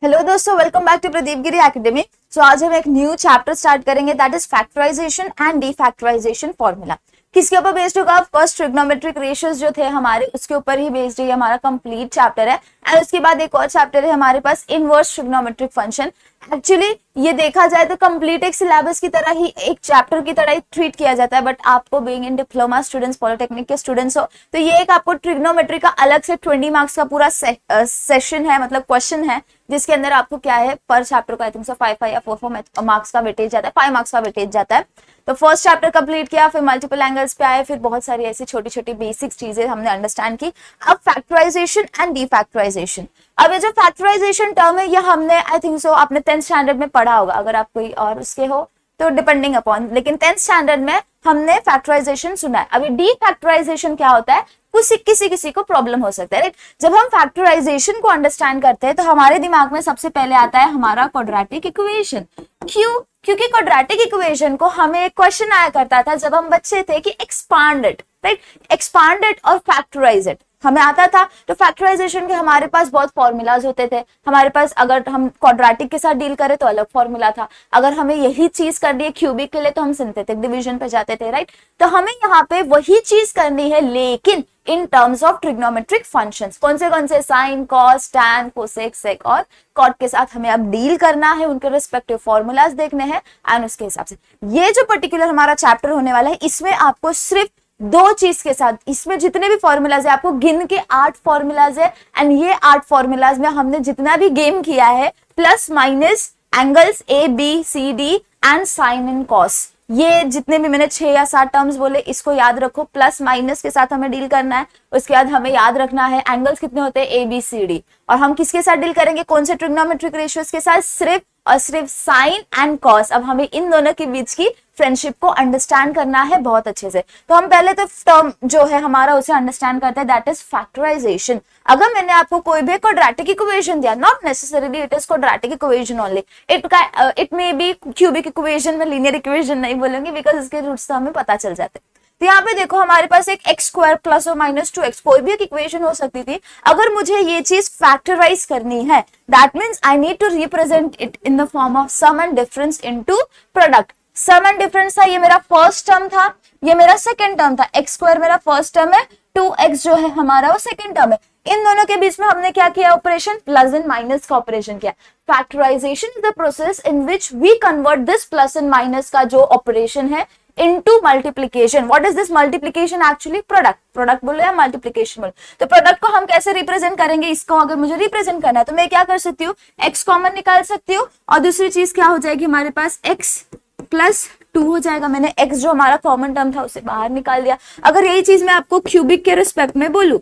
Hello दोस्तों, welcome back to Pradeep Giri academy. So आज हम एक न्यू चैप्टर स्टार्ट करेंगे, that is factorization and defactorization formula. किसके ऊपर बेस्ड होगा? फर्स्ट ट्रिग्नोमेट्रिक रेशियोज जो थे हमारे, उसके ऊपर ही बेस्ड है हमारा कंप्लीट चैप्टर है। एंड उसके बाद एक और चैप्टर है हमारे पास, इनवर्स ट्रिग्नोमेट्रिक फंक्शन। एक्चुअली ये देखा जाए तो कंप्लीट एक सिलेबस की तरह ही, एक चैप्टर की तरह ही ट्रीट किया जाता है, बट आपको being in diploma students, polytechnic के स्टूडेंट्स हो, तो ये एक आपको ट्रिग्नोमेट्री का अलग से 20 मार्क्स का पूरा सेशन है, मतलब क्वेश्चन है, जिसके अंदर आपको क्या है, पर चैप्टर का आई थिंक सो 5 या 4 मार्क्स का वेटेज जाता है, 5 मार्क्स का वेटेज जाता है। तो फर्स्ट चैप्टर कंप्लीट किया, फिर मल्टीपल एंगल्स पे आए, फिर बहुत सारी ऐसी छोटी छोटी बेसिक चीजें हमने अंडरस्टैंड की। अब फैक्टराइजेशन एंड डीफैक्टराइजेशन। अब ये जो फैक्टराइजेशन टर्म है, ये हमने आई थिंक सो अपने 10th स्टैंडर्ड में पढ़ा होगा, अगर आप कोई और उसके हो तो डिपेंडिंग अपॉन, लेकिन 10th स्टैंडर्ड में हमने फैक्टराइजेशन सुना है। अभी डीफैक्टराइजेशन क्या होता है, किसी किसी को प्रॉब्लम हो सकता है, राइट। जब हम फैक्टराइजेशन को अंडरस्टैंड करते हैं तो हमारे दिमाग में सबसे पहले आता है हमारा क्वाड्रेटिक इक्वेशन। क्यों? क्योंकि क्वाड्रेटिक इक्वेशन को हमें एक क्वेश्चन आया करता था जब हम बच्चे थे कि expand it, right, expand it और फैक्टराइज इट हमें आता था। तो फैक्टराइजेशन के हमारे पास बहुत फॉर्मूलाज होते थे हमारे पास। अगर हम क्वाड्रेटिक के साथ डील करें तो अलग फॉर्मूला था, अगर हमें यही चीज करनी है क्यूबिक के लिए तो हम सिंथेटिक डिवीजन पे जाते थे, राइट। तो हमें यहाँ पे वही चीज करनी है, लेकिन in terms of trigonometric functions. कौन से साइन, कॉस, टैन, कोसेक, सेक और कॉट के साथ हमें अब डील करना है, उनके रिस्पेक्टिव फॉर्मूलाज देखने हैं, एंड उसके हिसाब से ये जो पर्टिकुलर हमारा चैप्टर होने वाला है, इसमें आपको सिर्फ दो चीज के साथ, इसमें जितने भी फॉर्मूलाज है, आपको गिन के 8 फॉर्मूलाज है, एंड ये 8 फॉर्मूलाज में हमने जितना भी गेम किया है, plus minus, angles A B C D and sine and cos, ये जितने भी मैंने 6 या 7 टर्म्स बोले, इसको याद रखो। प्लस माइनस के साथ हमें डील करना है, उसके बाद हमें याद रखना है एंगल्स कितने होते हैं, ए बी सी डी। और हम किसके साथ डील करेंगे, कौन से ट्रिग्नोमेट्रिक रेशियोज के साथ? सिर्फ और सिर्फ साइन एंड कॉस। अब हमें इन दोनों के बीच की फ्रेंडशिप को अंडरस्टैंड करना है बहुत अच्छे से। तो हम पहले तो टर्म जो है हमारा उसे अंडरस्टैंड करते हैं, दैट इज फैक्टराइजेशन। अगर मैंने आपको कोई भी क्वाड्रेटिक इक्वेशन दिया, not necessarily it is quadratic equation only, it may be cubic equation, में लीनियर इक्वेशन नहीं बोलूंगी बिकॉज इसके रूट्स तो हमें पता चल जाते हैं। तो यहाँ पे देखो हमारे पास एक एक्स स्क्वायर प्लस और माइनस 2x, कोई भी एक इक्वेशन हो सकती थी। अगर मुझे ये चीज फैक्टराइज करनी है, that means I need to represent it in the form of sum and difference into product. Sum and difference था, ये मेरा फर्स्ट टर्म था, ये मेरा सेकंड टर्म था। एक्स स्क्वायर मेरा फर्स्ट टर्म है, 2x जो है हमारा वो सेकंड टर्म है। इन दोनों के बीच में हमने क्या किया ऑपरेशन, प्लस एंड माइनस का ऑपरेशन किया। Factorisation is the process in which we convert this plus and minus का जो ऑपरेशन है into multiplication. What is this multiplication actually? Product बोलो या मल्टीप्लीकेशन बोलो। तो प्रोडक्ट को हम कैसे रिप्रेजेंट करेंगे, इसको अगर मुझे रिप्रेजेंट करना है तो मैं क्या कर सकती हूँ, x कॉमन निकाल सकती हूँ, और दूसरी चीज क्या हो जाएगी हमारे पास, x प्लस 2 हो जाएगा। मैंने x जो हमारा कॉमन टर्म था उसे बाहर निकाल दिया। अगर यही चीज मैं आपको क्यूबिक के रिस्पेक्ट में बोलूं,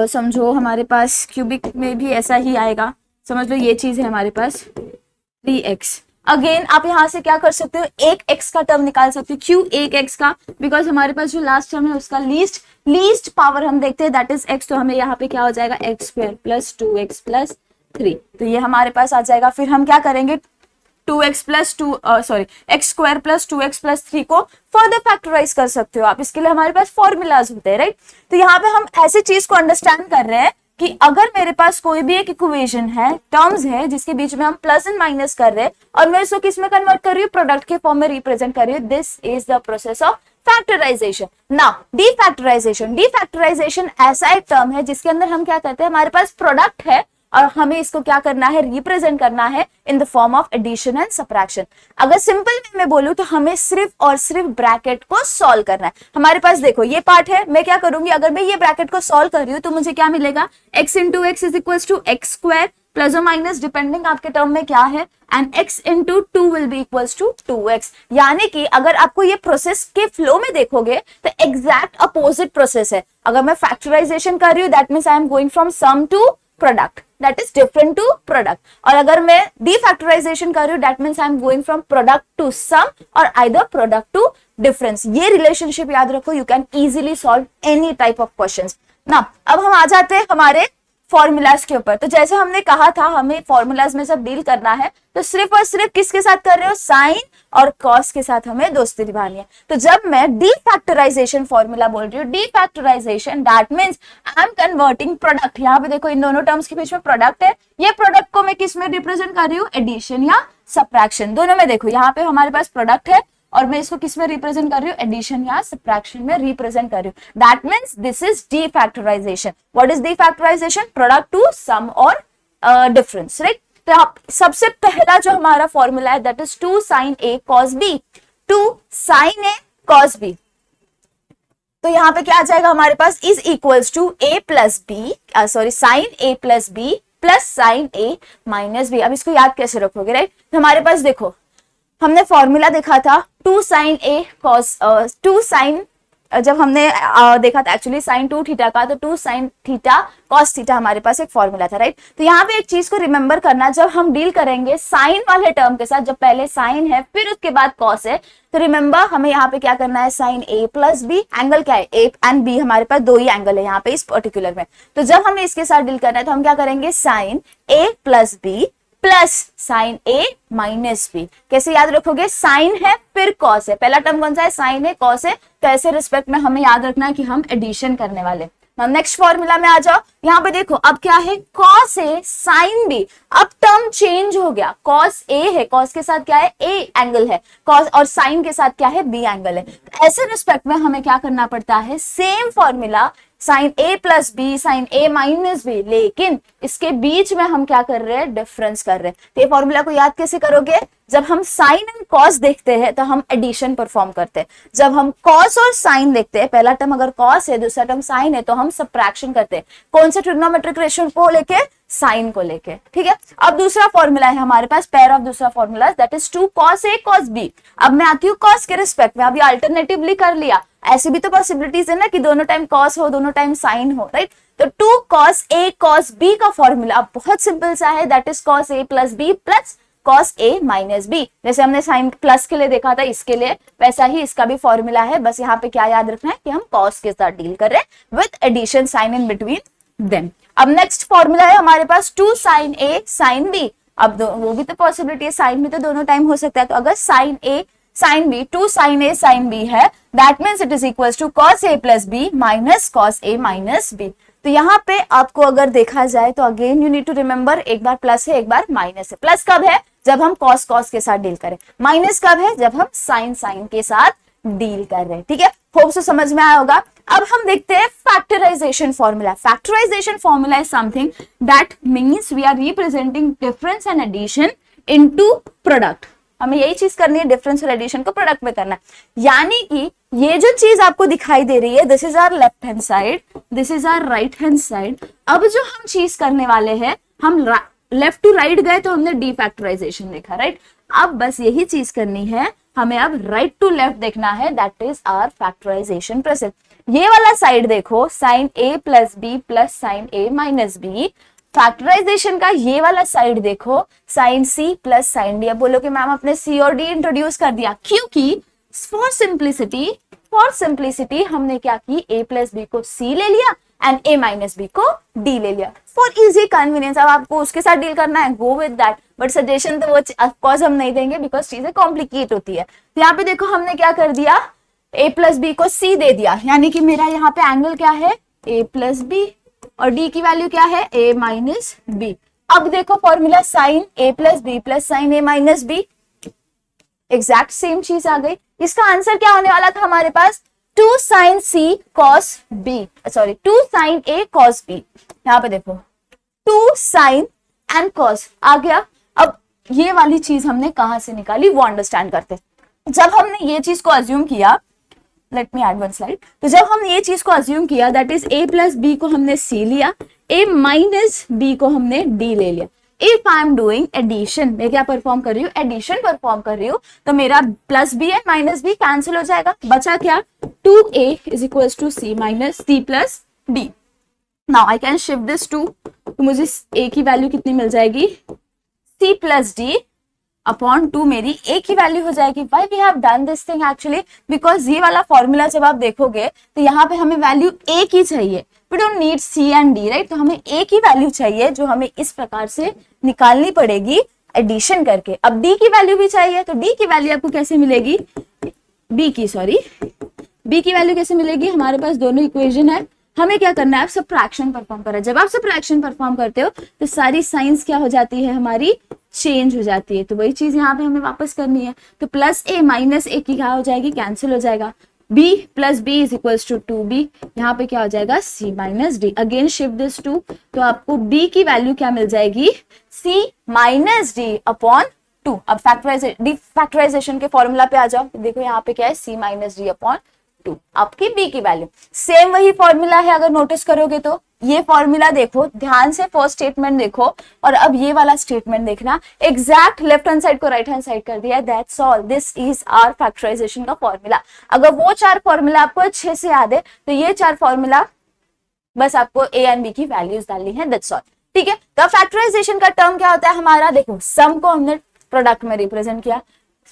समझो हमारे पास क्यूबिक में भी ऐसा ही आएगा। समझ लो ये चीज है हमारे पास 3x। अगेन आप यहां से क्या कर सकते हो, एक x का टर्म निकाल सकते हो। क्यों एक x का? बिकॉज हमारे पास जो लास्ट टर्म है उसका लीस्ट पावर हम देखते हैं, दैट इज x। तो हमें यहाँ पे क्या हो जाएगा, x square plus 2x plus 3। तो ये हमारे पास आ जाएगा। फिर हम क्या करेंगे, 2x plus 2 x square plus 2x plus 3 को फर्दर फैक्टराइज कर सकते हो आप। इसके लिए हमारे पास फॉर्मूलाज होते हैं, राइट। तो यहाँ पे हम ऐसी चीज को अंडरस्टैंड कर रहे हैं कि अगर मेरे पास कोई भी एक इक्वेशन है, टर्म्स है, जिसके बीच में हम प्लस एंड माइनस कर रहे हैं, और मैं इसको किस में कन्वर्ट कर रही हूँ, प्रोडक्ट के फॉर्म में रिप्रेजेंट कर रही हूँ, this is the process of factorization. Now defactorization ऐसा एक टर्म है जिसके अंदर हम क्या करते हैं, हमारे पास प्रोडक्ट है और हमें इसको क्या करना है, रिप्रेजेंट करना है in the form of addition and subtraction. अगर सिंपल वे में बोलूं तो हमें सिर्फ और सिर्फ ब्रैकेट को सॉल्व करना है। हमारे पास देखो ये पार्ट है, मैं क्या करूंगी, अगर मैं ये ब्रैकेट को सॉल्व कर रही हूँ तो मुझे क्या मिलेगा, x into X is equal to X square plus और माइनस डिपेंडिंग आपके टर्म में क्या है, and x into 2 will be equals to 2x। यानी कि अगर आपको ये प्रोसेस के फ्लो में देखोगे तो एग्जैक्ट अपोजिट प्रोसेस है। अगर मैं फैक्टराइजेशन कर रही हूँ that means I am going from sum to product, that is difference to product. और अगर मैं डीफैक्टराइजेशन कर रही हूँ that means I am going from product to sum और आइदर प्रोडक्ट टू डिफरेंस। ये रिलेशनशिप याद रखो, you can easily solve any type of questions. ना अब हम आ जाते हैं हमारे फॉर्मूलाज के ऊपर। तो जैसे हमने कहा था हमें फॉर्मूलाज में जब डील करना है तो सिर्फ और सिर्फ किसके साथ कर रहे हो, साइन और कॉस के साथ हमें दोस्ती निभानी है। तो जब मैं डी फैक्टराइजेशन फॉर्मूला बोल रही हूँ, the factorisation that means I am converting product, यहाँ पे देखो इन दोनों टर्म्स के बीच में प्रोडक्ट है, ये प्रोडक्ट को मैं किस में रिप्रेजेंट कर रही हूँ, एडिशन या सब्ट्रैक्शन, दोनों में। देखो यहाँ पे हमारे पास प्रोडक्ट है और मैं इसको किस में रिप्रेजेंट कर रही हूँ, एडिशन या सब्ट्रैक्शन में रिप्रेजेंट कर रही हूँ। That means this is defactorization. What is defactorization, product to sum और डिफरेंस, राइट। तो सबसे पहला जो हमारा फॉर्मूला है that is 2 sin a cos b, 2 sin a cos b। तो यहाँ पे क्या आ जाएगा हमारे पास, is equals to a plus b, sorry sine a plus B plus sine a minus b. अब इसको याद कैसे रखोगे, राइट। तो हमारे पास देखो हमने फॉर्मूला देखा था 2 sin a cos 2 sin, जब हमने देखा था एक्चुअली साइन 2 थीटा का, तो 2 sin थीटा cos थीटा हमारे पास एक फॉर्मूला था, राइट। तो यहाँ पे एक चीज को रिमेंबर करना, जब हम डील करेंगे साइन वाले टर्म के साथ, जब पहले साइन है फिर उसके बाद cos है, तो रिमेंबर हमें यहाँ पे क्या करना है, sine a plus B, angle क्या है, a एंड b, हमारे पास दो ही एंगल है यहाँ पे इस पर्टिकुलर में। तो जब हमें इसके साथ डील करना है तो हम क्या करेंगे, sine a plus B plus sine a minus B. कैसे याद रखोगे, साइन है फिर कॉस है, पहला टर्म कौन सा है, साइन है कॉस है, तो ऐसे रिस्पेक्ट में हमें याद रखना है कि हम एडिशन करने वाले। नेक्स्ट फॉर्मूला में आ जाओ, यहाँ पे देखो अब क्या है, कॉस ए साइन बी, अब टर्म चेंज हो गया, कॉस ए है, कॉस के साथ क्या है, ए एंगल है, कॉस और साइन के साथ क्या है, बी एंगल है। ऐसे रिस्पेक्ट में हमें क्या करना पड़ता है, same formula sine a plus B, sign A minus B, लेकिन इसके बीच में हम क्या कर रहे हैं, डिफरेंस कर रहे हैं। तो ये फॉर्मूला को याद कैसे करोगे, जब हम साइन एंड कॉस देखते हैं तो हम एडिशन परफॉर्म करते हैं, जब हम कॉस और साइन देखते हैं, पहला टर्म अगर कॉस है दूसरा टर्म साइन है, तो हम सब्ट्रैक्शन करते हैं, कौन से ट्रिग्नोमेट्रिक रेशियो को लेके, साइन को लेके, ठीक है। अब दूसरा फॉर्मूला है हमारे पास, पेयर ऑफ दूसरा formula that is 2 cos a cos b। अब मैं आती हूँ कॉस के रिस्पेक्ट में, अभी अल्टरनेटिवली कर लिया, ऐसी भी तो पॉसिबिलिटीज है ना कि दोनों टाइम कॉस हो दोनों टाइम साइन हो, राइट। तो 2 cos a cos b का फॉर्मूला बहुत सिंपल सा है, that is cos a plus b plus cos a minus b। जैसे हमने साइन प्लस के लिए देखा था इसके लिए, वैसा ही इसका भी फॉर्मूला है, बस यहाँ पे क्या याद रखना है कि हम cos के साथ डील कर रहे हैं with addition sine in between them. अब नेक्स्ट फॉर्मूला है हमारे पास 2 sin a sin b। अब वो भी तो पॉसिबिलिटी है, साइन भी तो दोनों टाइम हो सकता है, तो अगर sin a sin b 2 sin a sin b है, that means it is equals to cos a plus b minus cos a minus b। तो यहाँ पे आपको अगर देखा जाए तो again you need to remember, एक बार प्लस है एक बार माइनस है। प्लस कब है, जब हम cos cos के साथ डील करें, माइनस कब है, जब हम sin sin के साथ डील कर रहे हैं, ठीक है। होप सो समझ में आया होगा। अब हम देखते हैं factorisation formula. Factorisation formula is something that means we are representing difference and addition into product. हमें यही चीज करनी है, डिफरेंस और एडिशन को प्रोडक्ट में करना है। यानी कि ये जो चीज आपको दिखाई दे रही है, this is our left hand side, this is our right hand side. अब जो हम चीज करने वाले हैं, हम लेफ्ट टू राइट गए तो हमने डी फैक्टराइजेशन देखा, राइट। अब बस यही चीज करनी है, हमें अब राइट टू लेफ्ट देखना है, that is our factorisation process. ये वाला साइड देखो, sine a plus B plus sine A minus b. Factorisation का ये वाला साइड देखो, sine c plus sine d. अब बोलो कि मैम अपने सी और डी इंट्रोड्यूस कर दिया, क्योंकि फॉर सिंप्लिसिटी हमने क्या की, ए प्लस बी को सी ले लिया एंड ए माइनस बी को डी ले लिया फॉर इजी कन्वीनियंस। अब आपको उसके साथ डील करना है, go with that, but suggestion तो वो ऑफकोर्स हम नहीं देंगे बिकॉज चीजें कॉम्प्लिकेट होती है। तो यहाँ पे देखो हमने क्या कर दिया, ए प्लस बी को सी दे दिया, यानी कि मेरा यहाँ पे एंगल क्या है, ए प्लस बी, और डी की वैल्यू क्या है, ए माइनस बी। अब देखो formula sine a plus B plus sine A minus B, exact same चीज आ गई। इसका आंसर क्या होने वाला था हमारे पास, 2 sin c cos b, sorry 2 sin a cos b। यहाँ पे देखो 2 sin and cos आ गया। अब ये वाली चीज हमने कहां से निकाली वो अंडरस्टैंड करते। जब हमने ये चीज को अज्यूम किया, let me add one slide. तो जब हम ये चीज को अज्यूम किया, that is a plus b को हमने c लिया, a माइनस b को हमने d ले लिया। If I am doing addition, मैं क्या परफॉर्म कर रही हूँ, एडिशन परफॉर्म कर रही हूँ, तो मेरा plus b and minus b cancel हो जाएगा, बचा क्या, 2a is equal to c minus c plus d। Now I can shift this to, तो मुझे a की वैल्यू कितनी मिल जाएगी, c प्लस d अपॉन 2 मेरी a की वैल्यू हो जाएगी। Why we have done this thing actually, because ये वाला फॉर्मूला जब आप देखोगे तो यहाँ पे हमें वैल्यू a की चाहिए, we don't need c and d, right. तो हमें ए की वैल्यू चाहिए जो हमें इस प्रकार से निकालनी पड़ेगी एडिशन करके। अब डी की वैल्यू भी चाहिए, तो डी की वैल्यू आपको कैसे मिलेगी, बी की वैल्यू कैसे मिलेगी, हमारे पास दोनों इक्वेशन है, हमें क्या करना है, आप सबट्रैक्शन परफॉर्म कर रहे हैं। जब आप सबट्रैक्शन परफॉर्म करते हो तो सारी साइंस क्या हो जाती है, हमारी चेंज हो जाती है। तो वही चीज यहाँ पे हमें वापस करनी है। तो प्लस ए माइनस ए की क्या हो जाएगी, कैंसिल हो जाएगा। b plus b is equals to 2b, यहाँ पे क्या हो जाएगा, c minus d. Again shift this to, तो आपको b की वैल्यू क्या मिल जाएगी, c माइनस डी अपॉन 2। अब फैक्टराइजेशन के फॉर्मूला पे आ जाओ, देखो यहाँ पे क्या है, c माइनस डी अपॉन 2, आपकी b की वैल्यू। सेम वही फॉर्मूला है, अगर नोटिस करोगे तो ये फॉर्मूला देखो ध्यान से, फर्स्ट स्टेटमेंट देखो और अब ये वाला स्टेटमेंट देखना, एग्जैक्ट लेफ्ट हैंड साइड को राइट हैंड साइड कर दिया, that's all, this is our factorisation का फॉर्मूला। अगर वो 4 फॉर्मूला आपको अच्छे से याद है तो ये 4 फॉर्मूला बस आपको ए एंड बी की वैल्यूज डालनी है, दैट्स ऑल, ठीक है। तो फैक्टराइजेशन का टर्म क्या होता है हमारा, देखो सम को हमने प्रोडक्ट में रिप्रेजेंट किया,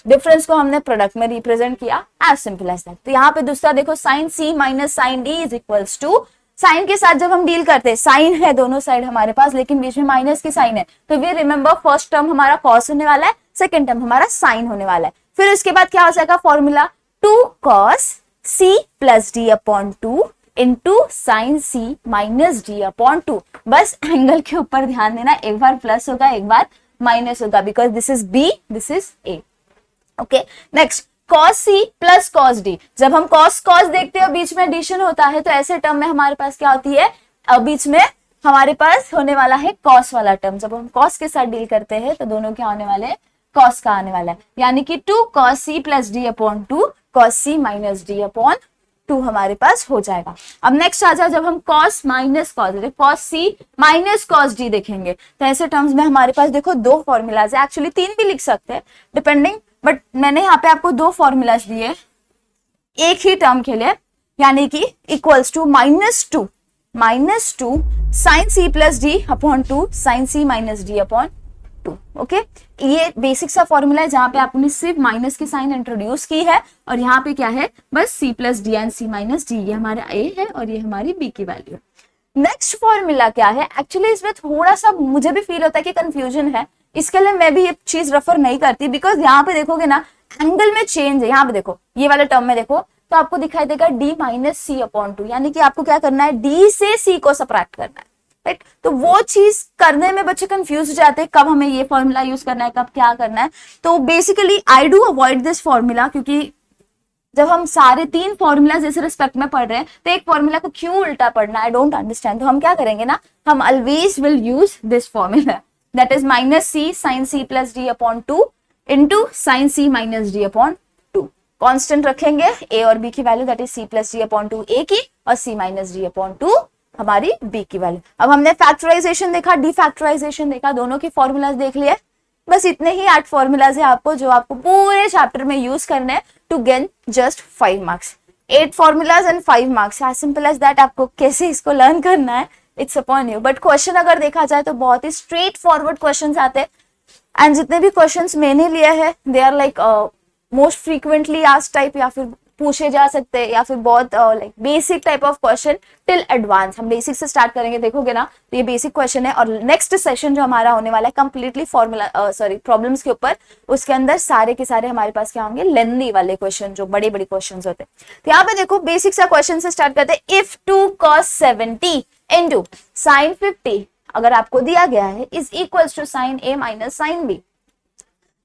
डिफरेंस को हमने प्रोडक्ट में रिप्रेजेंट किया, एज सिंपल एज दैट। तो यहाँ पे दूसरा देखो, sine c minus sine d is equals to, sine के साथ जब हम डील करते हैं, साइन है दोनों साइड हमारे पास लेकिन बीच में माइनस की साइन है, तो वी रिमेंबर फर्स्ट टर्म हमारा कॉस होने वाला है, सेकंड टर्म हमारा साइन होने वाला है। फिर उसके बाद क्या हो जाएगा formula, 2 cos c plus d upon 2 into sine c minus d upon 2। बस एंगल के ऊपर ध्यान देना, एक बार प्लस होगा एक बार माइनस होगा, because this is b this is a, okay. Next cos c plus cos d, जब हम cos देखते हैं बीच में एडिशन होता है, तो ऐसे टर्म में हमारे पास क्या होती है, बीच में हमारे पास होने वाला है cos वाला टर्म। जब हम cos के साथ डील करते हैं तो दोनों क्या होने वाले हैं, cos का आने वाला है, यानी कि 2 cos c plus d upon 2 cos c minus d upon 2 हमारे पास हो जाएगा। अब नेक्स्ट आ जाओ, जब हम cos minus cos c minus cos d देखेंगे तो ऐसे टर्म्स में हमारे पास देखो 2 फॉर्मूलाज है, एक्चुअली 3 भी लिख सकते हैं डिपेंडिंग, बट मैंने यहाँ पे आपको 2 फॉर्मूलाज दिए एक ही टर्म के लिए, यानी कि equals to -2 sine c plus d upon 2 sine c minus d upon 2, okay. ये बेसिक सा फॉर्मूला है जहां पे आपने सिर्फ माइनस की साइन इंट्रोड्यूस की है, और यहाँ पे क्या है, बस c plus d and c minus d, ये हमारा ए है और ये हमारी बी की वैल्यू है। नेक्स्ट फॉर्मूला क्या है, एक्चुअली इसमें थोड़ा सा मुझे भी फील होता है कि कंफ्यूजन है, इसके लिए मैं भी ये चीज रेफर नहीं करती, बिकॉज यहाँ पे देखोगे ना एंगल में चेंज है। यहाँ पे देखो ये वाले टर्म में देखो तो आपको दिखाई देगा d माइनस सी अपॉन 2, यानी कि आपको क्या करना है, d से c को सबट्रैक्ट करना है, राइट। तो वो चीज करने में बच्चे कंफ्यूज हो जाते हैं, कब हमें ये फॉर्मूला यूज करना है, कब क्या करना है। तो basically I do avoid this formula, क्योंकि जब हम सारे 3 फॉर्मूला इस रिस्पेक्ट में पढ़ रहे हैं तो एक फॉर्मूला को क्यों उल्टा पढ़ना, आई डोंट अंडरस्टैंड। तो हम क्या करेंगे ना, हम always will use this formula, that is minus c sine c plus d upon 2 into sine c minus d upon 2। Constant रखेंगे ए और बी की value, that is c plus d upon 2 a की और सी minus d upon 2 हमारी B की value. अब हमने factorisation देखा, डिफैक्टराइजेशन देखा, दोनों की फॉर्मूलाज देख लिए। बस इतने ही 8 फॉर्मूलाज है आपको जो आपको पूरे चैप्टर में यूज करने हैं to gain just 5 marks. 8 formulas and 5 marks, as simple as that. आपको कैसे इसको लर्न करना है it's upon you. But question अगर देखा जाए तो बहुत ही स्ट्रेट फॉरवर्ड क्वेश्चन आते हैं, एंड जितने भी क्वेश्चंस मैंने लिए हैं they are like most frequently asked type, या फिर पूछे जा सकते हैं, या फिर बहुत like basic type of question till advance. हम बेसिक से स्टार्ट करेंगे, देखोगे ना तो ये बेसिक क्वेश्चन है, और नेक्स्ट सेशन जो हमारा होने वाला है कंप्लीटली फॉर्मूला प्रॉब्लम्स के ऊपर, उसके अंदर सारे के सारे हमारे पास क्या होंगे, लेंथी वाले क्वेश्चन, जो बड़े बड़े क्वेश्चन होते हैं। तो यहाँ पे देखो बेसिक सा क्वेश्चन से स्टार्ट करते हैं। इफ 2 cos 70 इंटू साइन 50 अगर आपको दिया गया है is equals to sine A minus sine b,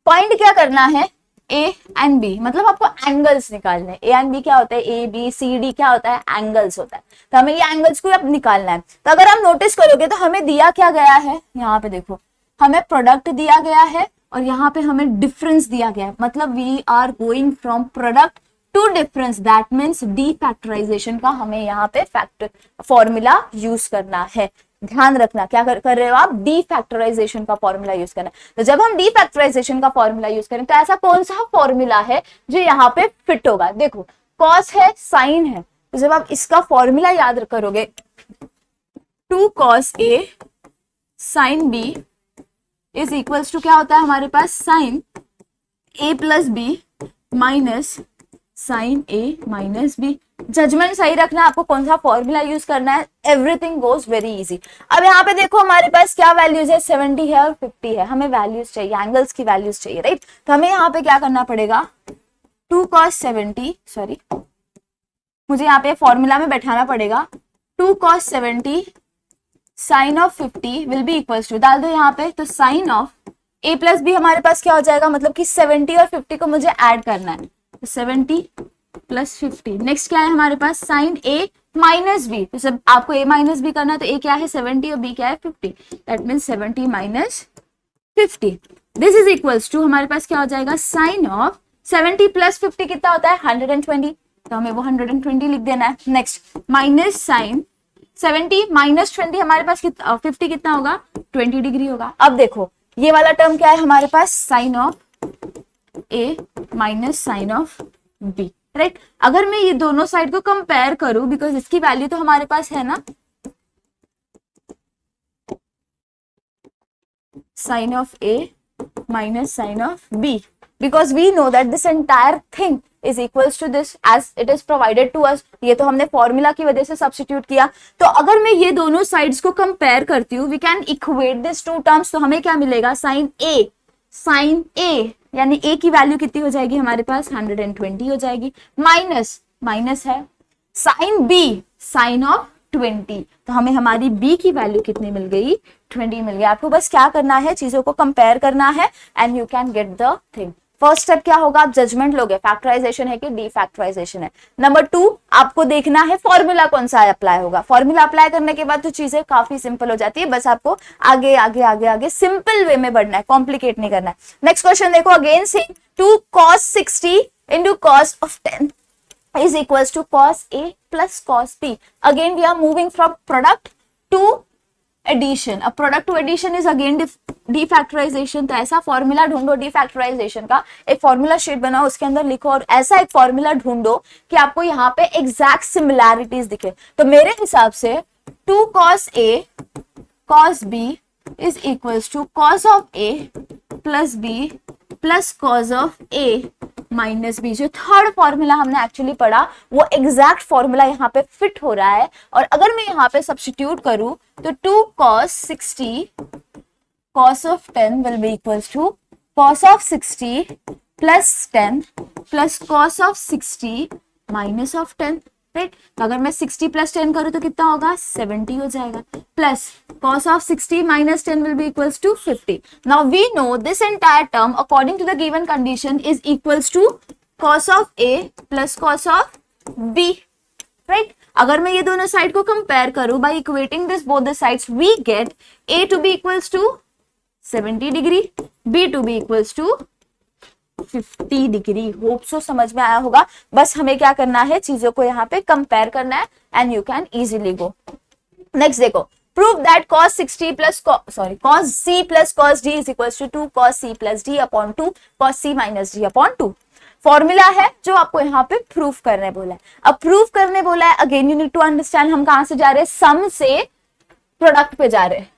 point क्या करना है, ए एंड बी, मतलब आपको एंगल्स निकालने हैं। ए एंड बी क्या होता है, ए बी सी डी क्या होता है, एंगल्स होता है। तो हमें ये एंगल्स को अब निकालना है। तो अगर आप नोटिस करोगे तो हमें दिया क्या गया है, यहाँ पे देखो हमें प्रोडक्ट दिया गया है और यहाँ पे हमें डिफरेंस दिया गया है, मतलब we are going from product to difference, that means the factorisation का हमें यहाँ पे फॉर्मूला यूज करना है। ध्यान रखना क्या कर रहे हो आप, डी फैक्टराइजेशन का फॉर्मूला यूज करना है। तो जब हम डी फैक्टराइजेशन का फॉर्मूला यूज करें तो ऐसा कौन सा फॉर्मूला है जो यहाँ पे फिट होगा, देखो कॉस है साइन है, तो जब आप इसका फॉर्मूला याद करोगे 2 cos A sine B is equals to क्या होता है हमारे पास, sine A plus B minus sine A minus B. Judgement सही रखना है आपको, कौन सा फॉर्मूला यूज करना है, एवरीथिंग गोज वेरी इजी। अब यहाँ पे देखो हमारे पास क्या वैल्यूज है, 70 है और 50 है, हमें वैल्यूज चाहिए, एंगल्स की वैल्यूज चाहिए, राइट। तो हमें यहाँ पे क्या करना पड़ेगा, 2 cos 70, सॉरी मुझे यहाँ पे फॉर्मूला में बैठाना पड़ेगा, 2 cos 70 sine of 50 will be equals to, डाल दो यहाँ पे, तो sine of a plus b हमारे पास क्या हो जाएगा, मतलब कि 70 और 50 को मुझे ऐड करना है, तो 70 प्लस 50। नेक्स्ट क्या है हमारे पास, साइन a माइनस बी, तो सब आपको a माइनस बी करना है, तो a क्या है 70 और b क्या है 50, that means 70 minus 50, this is equals to हमारे पास क्या हो जाएगा, साइन ऑफ 70 प्लस 50 कितना होता है 120, तो हमें वो 120 लिख देना है। नेक्स्ट माइनस साइन 70 माइनस 20 हमारे पास 50 कितना होगा 20 डिग्री होगा। अब देखो ये वाला टर्म क्या है हमारे पास, sine of A minus sine of B, right. अगर मैं ये दोनों साइड को कंपेयर करूं, बिकॉज इसकी वैल्यू तो हमारे पास है ना, sine of a minus sin of b, because we know that this entire thing is equals to this as it is provided to us। ये तो हमने फॉर्मूला की वजह से सब्स्टिट्यूट किया। तो अगर मैं ये दोनों साइड्स को कंपेयर करती हूँ, we can equate this to terms, तो हमें क्या मिलेगा, साइन ए यानी a की वैल्यू कितनी हो जाएगी हमारे पास 120 हो जाएगी, माइनस है साइन b साइन ऑफ 20, तो हमें हमारी b की वैल्यू कितनी मिल गई 20 मिल गया। आपको बस क्या करना है, चीजों को कंपेयर करना है and you can get the thing. First step क्या होगा, आप जजमेंट लोगे, फैक्टराइजेशन है कि डीफैक्टराइजेशन है। नंबर 2 आपको देखना है फॉर्मूला कौन सा अप्लाई होगा। फॉर्मूला अप्लाई करने के बाद तो चीजें काफी सिंपल हो जाती है, बस आपको आगे आगे आगे आगे सिंपल वे में बढ़ना है, कॉम्प्लिकेट नहीं करना है। नेक्स्ट क्वेश्चन देखो, अगेन से 2 cos 60 into cos of 10 is equals to cos A plus cos B. Again we are moving from product to addition. अब product to addition is again defactorization। तो ऐसा फॉर्मूला ढूंढो defactorization का, एक formula sheet बनाओ, उसके अंदर लिखो और ऐसा एक फॉर्मूला ढूंढो कि आपको यहाँ पे एग्जैक्ट सिमिलैरिटीज दिखे। तो मेरे हिसाब से 2 cos A cos B is equals to cos of A plus B plus cos of A minus b. जो थर्ड फॉर्मूला हमने एक्चुअली पढ़ा वो एग्जैक्ट फॉर्मूला यहाँ पे फिट हो रहा है। और अगर मैं यहाँ पे सब्स्टिट्यूट करूं तो 2 cos 60 cos of 10 will be equals to cos of 60 plus 10 plus cos of 60 minus of 10, right. तो अगर मैं 60 प्लस 10 करूं तो कितना होगा 70 हो जाएगा, plus cos of 60 minus 10 will be equals to 50। now we know this entire term according to the given condition is equals to cos of A plus cos of B, right। अगर मैं ये दोनों साइड को compare करूं by equating this both the sides we get A to be equals to 70 degree, B to be equals to 50 degree. Hope so समझ में आया होगा। बस हमें क्या करना है, चीजों को यहाँ पे कंपेयर करना है and you can easily go. Next देखो, prove that cos 60 plus cos c plus cos d is equals to 2 cos c plus d upon 2 cos c minus d upon 2। Formula है जो आपको यहाँ पे प्रूफ करने बोला है। अब प्रूफ करने बोला है, again you need to understand हम कहां से जा रहे हैं, सम से प्रोडक्ट पे जा रहे हैं।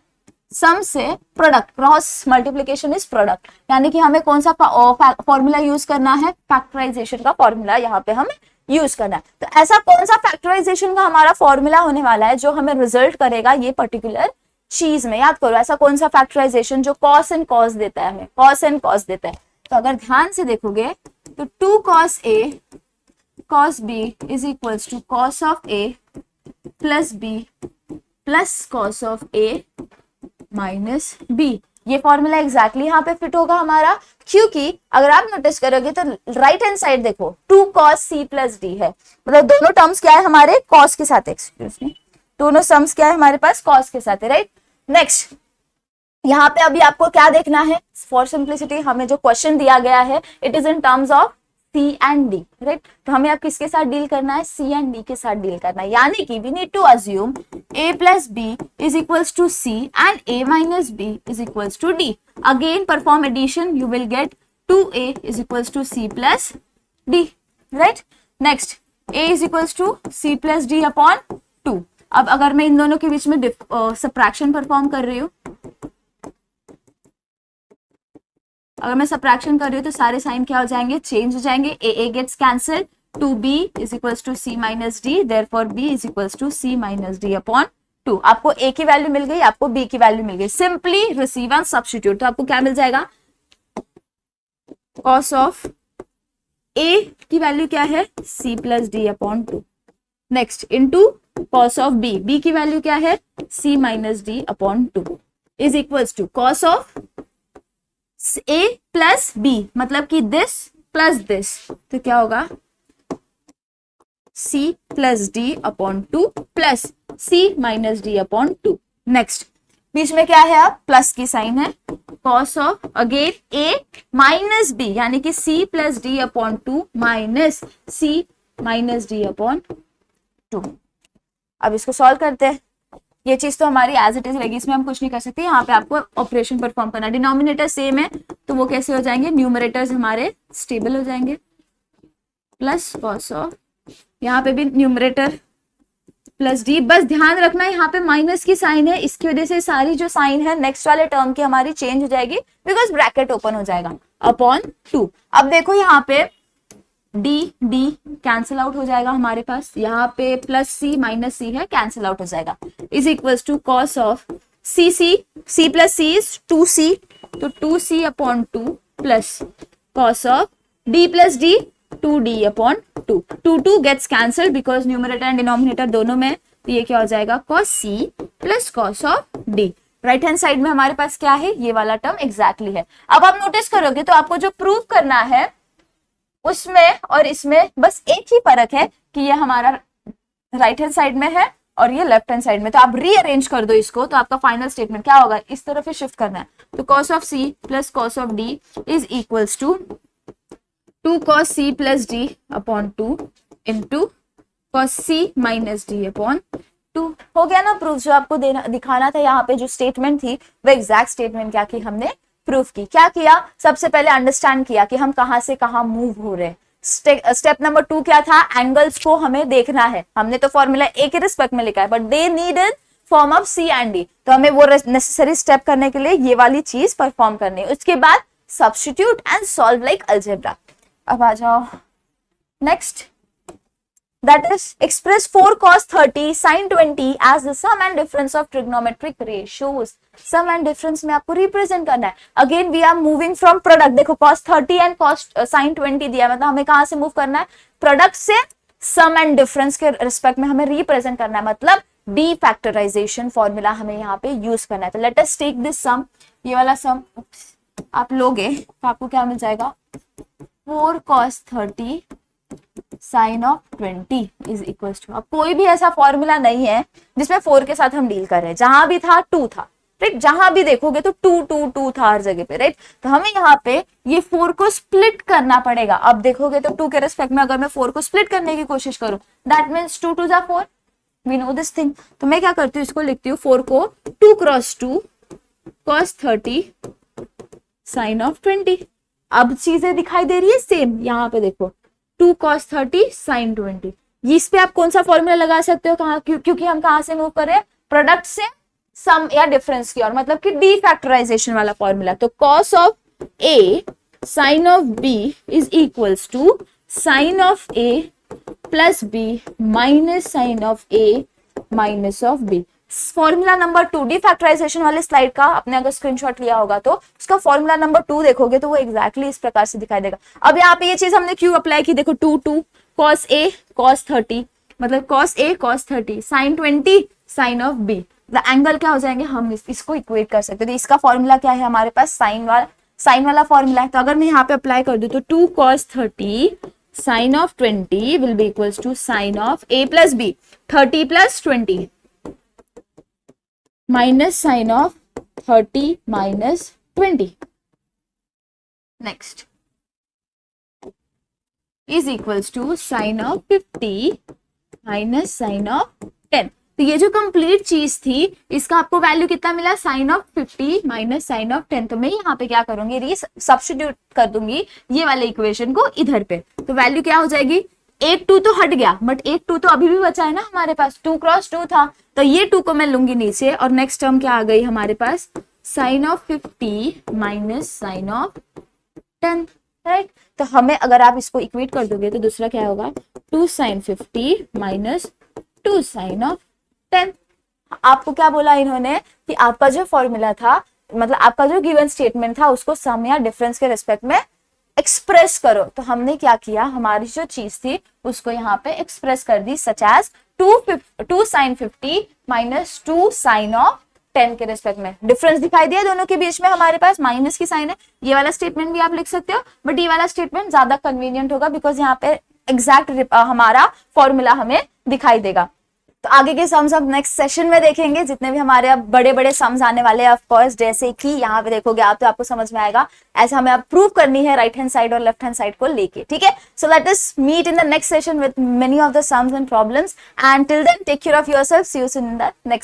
सम से product, cross multiplication is product, यानी कि हमें कौन सा फॉर्मूला यूज करना है, फैक्टराइजेशन का फॉर्मूला यहाँ पे हमें यूज करना है। तो ऐसा कौन सा फैक्टराइजेशन का हमारा फॉर्मूला होने वाला है जो हमें रिजल्ट करेगा ये पर्टिकुलर चीज में। याद करो ऐसा कौन सा फैक्टराइजेशन जो कॉस एंड कॉस देता है, हमें कॉस एंड कॉस देता है। तो अगर ध्यान से देखोगे तो 2 cos A cos B is equals to cos of A plus B plus cos of A minus b. ये फॉर्मूला एग्जैक्टली यहाँ पे फिट होगा हमारा, क्योंकि अगर आप नोटिस करोगे तो राइट हैंड साइड देखो 2 cos C प्लस D है, मतलब दोनों टर्म्स क्या है हमारे cos के साथ, एक्सक्यूज मी, दोनों सम्स क्या है हमारे पास cos के साथ है, राइट। नेक्स्ट यहाँ पे अभी आपको क्या देखना है, फॉर सिंप्लिसिटी हमें जो क्वेश्चन दिया गया है it is in terms of C and D, right. तो हमें अब किसके साथ डील करना है, C एंड D के साथ डील करना है, यानी कि we need to assume A plus B is equals to C and A minus B is equals to D. Again perform addition, you will get 2A is equals to C plus D, right? Next A is equals to C plus D upon 2। अब अगर मैं इन दोनों के बीच में subtraction perform कर रही हूँ, अगर मैं सबट्रैक्शन कर रही हूँ तो सारे साइन क्या हो जाएंगे, चेंज हो जाएंगे, a gets cancel, 2b is equals to c minus d, therefore b is equals to c minus d upon 2। आपको a की वैल्यू मिल गई, आपको b की वैल्यू मिल गई, सिंपली रिसीव एंड सब्स्टिट्यूट। तो आपको क्या मिल जाएगा, cos ऑफ a की वैल्यू क्या है, c plus d upon 2, next into cos of b, b की वैल्यू क्या है, c minus d upon 2 is equals to cos of a plus b, मतलब कि दिस प्लस दिस, तो क्या होगा c plus d upon 2 plus c minus d upon 2। Next बीच में क्या है, अब प्लस की साइन है, cos of again a minus b, यानी कि c plus d upon 2 minus c minus d upon 2। अब इसको सॉल्व करते हैं। ये चीज तो हमारी एज इट इज रहेगी, इसमें हम कुछ नहीं कर सकते, यहाँ पे आपको ऑपरेशन परफॉर्म करना। डिनोमिनेटर सेम है तो वो कैसे हो जाएंगे, न्यूमरेटर्स हमारे स्टेबल हो जाएंगे, प्लस cos ऑफ, यहाँ पे भी न्यूमरेटर प्लस डी, बस ध्यान रखना यहाँ पे माइनस की साइन है, इसकी वजह से सारी जो साइन है नेक्स्ट वाले टर्म की हमारी चेंज हो जाएगी, बिकॉज ब्रैकेट ओपन हो जाएगा, अपॉन 2। अब देखो यहाँ पे डी डी कैंसिल आउट हो जाएगा हमारे पास, यहाँ पे प्लस सी माइनस सी है, कैंसिल आउट हो जाएगा, is equals to cos of c c, c plus c is 2c, तो 2c upon 2 plus cos of d plus d 2d upon 2, 2 gets cancelled because numerator and denominator दोनों में, तो ये क्या हो जाएगा cos c plus cos of d। Right hand side में हमारे पास क्या है, ये वाला टर्म एग्जैक्टली है। अब आप नोटिस करोगे तो आपको जो प्रूव करना है उसमें और इसमें बस एक ही फर्क है कि ये हमारा राइट हैंड साइड में है और ये लेफ्ट हैंड साइड में, तो आप रीअरेंज कर दो इसको, तो आपका फाइनल स्टेटमेंट क्या होगा, इस तरफ ही शिफ्ट करना है, तो cos of c plus cos of d is equals to 2 cos c plus d upon 2 into cos c minus d upon 2। हो गया ना प्रूफ, जो आपको देना दिखाना था यहाँ पे जो स्टेटमेंट थी वो एग्जैक्ट स्टेटमेंट क्या की हमने प्रूफ की। क्या किया, सबसे पहले अंडरस्टैंड किया कि हम कहां से कहां मूव हो रहे हैं। स्टेप नंबर 2 क्या था, एंगल्स को हमें देखना है, हमने तो फॉर्मूला ए के रिस्पेक्ट में लिखा है, but they need in form of c and d, तो हमें वो नेसेसरी स्टेप करने के लिए ये वाली चीज परफॉर्म करनी है। उसके बाद substitute and solve like algebra. अब आ जाओ next, that is express 4 cos 30 sin 20 as the sum and difference of trigonometric ratios। sum and difference में आपको represent करना है। again we are moving from product, देखो cos 30 and cos sin 20 दिया, मतलब हमें कहां से मूव करना है, प्रोडक्ट से sum and difference के रिस्पेक्ट में हमें रिप्रेजेंट करना है, मतलब डी फैक्टराइजेशन फॉर्मूला हमें यहाँ पे यूज करना है। तो लेट अस टेक दिस सम, ये वाला सम आप लोगे तो आपको क्या मिल जाएगा, 4 cos 30 sine of 20 is equal to, अब कोई भी ऐसा फॉर्मूला नहीं है जिसमें 4 के साथ हम डील कर रहे हैं, जहां भी था 2 था, राइट, जहां भी देखोगे तो 2 2 2 था हर जगह पे, राइट। तो हमें यहाँ पे ये 4 को स्प्लिट करना पड़ेगा। अब देखोगे तो 2 के रेस्पेक्ट में अगर मैं 4 को स्प्लिट करने की कोशिश करूं, that means 2 2 4, we know this thing. तो मैं क्या करती हूँ, इसको लिखती हूँ 4 को 2 क्रॉस 2 cos 30 साइन ऑफ 20। अब चीजें दिखाई दे रही है सेम, यहाँ पे देखो 2 cos 30 sin 20, इस पे आप कौन सा फॉर्मूला लगा सकते हो, कहाँ, क्योंकि हम कहां से मूव कर रहे हैं, प्रोडक्ट से सम या डिफरेंस की ओर, मतलब कि डी फैक्टराइजेशन वाला फॉर्मूला। तो cos of a sin of b is equals to sine of a plus b minus sine of a minus of b। Formula number 2 the factorisation वाले स्लाइड का आपने अगर स्क्रीनशॉट लिया होगा तो उसका फॉर्मूला नंबर 2 देखोगे तो वो एग्जैक्टली इस प्रकार से दिखाई देगा। अब यहाँ पे ये चीज हमने क्यों अप्लाई की, देखो 2 2 cos a cos 30, मतलब cos a cos 30 sin 20 sin of b, the angle क्या हो जाएंगे, हम इसको इक्वेट कर सकते हैं। तो इसका फॉर्मूला क्या है हमारे पास, साइन वाला फॉर्मूला है। तो अगर मैं यहाँ पे अप्लाई कर दूं तो 2 cos 30 sin of 20 will be equals to sine of a plus b, 30 plus 20 minus sine of 30 minus 20, next is equals to sine of 50 minus sine of 10। तो ये जो कंप्लीट चीज थी इसका आपको वैल्यू कितना मिला, sine of 50 minus sine of 10। तो मैं यहाँ पे क्या करूंगी, सब्स्टिट्यूट कर दूंगी ये वाले इक्वेशन को इधर पे, तो वैल्यू क्या हो जाएगी, एक 2 तो हट गया बट एक 2 तो अभी भी बचा है ना हमारे पास, 2 क्रॉस 2 था, तो ये 2 को मैं लूंगी नीचे और नेक्स्ट टर्म क्या आ गई हमारे पास, sine of 50 minus sine of 10। Right. तो हमें अगर आप इसको इक्वेट कर दोगे तो दूसरा क्या होगा, 2 sin 50 माइनस 2 sin ऑफ 10। आपको क्या बोला इन्होंने कि आपका जो फॉर्मूला था, मतलब आपका जो गिवन स्टेटमेंट था, उसको सम या डिफरेंस के रिस्पेक्ट में एक्सप्रेस करो। तो हमने क्या किया, हमारी जो चीज थी उसको यहाँ पे एक्सप्रेस कर दी, such as 2 sin 50 minus 2 sin of 10 के रिस्पेक्ट में। डिफरेंस दिखाई दिया दोनों के बीच में, हमारे पास माइनस की साइन है। ये वाला स्टेटमेंट भी आप लिख सकते हो, बट ये वाला स्टेटमेंट ज्यादा कन्वीनियंट होगा बिकॉज यहाँ पे एग्जैक्ट हमारा फॉर्मूला हमें दिखाई देगा। तो आगे के सम्स अब नेक्स्ट सेशन में देखेंगे, जितने भी हमारे अब बड़े बड़े सम्स आने वाले हैं ऑफ कोर्स, जैसे कि यहाँ पे देखोगे आप तो आपको समझ में आएगा। ऐसे हमें अब प्रूव करनी है राइट हैंड साइड और लेफ्ट हैंड साइड को लेके, ठीक है। So let us meet in the next session with many of the sums and problems, and till then take care of yourself, see you soon in the next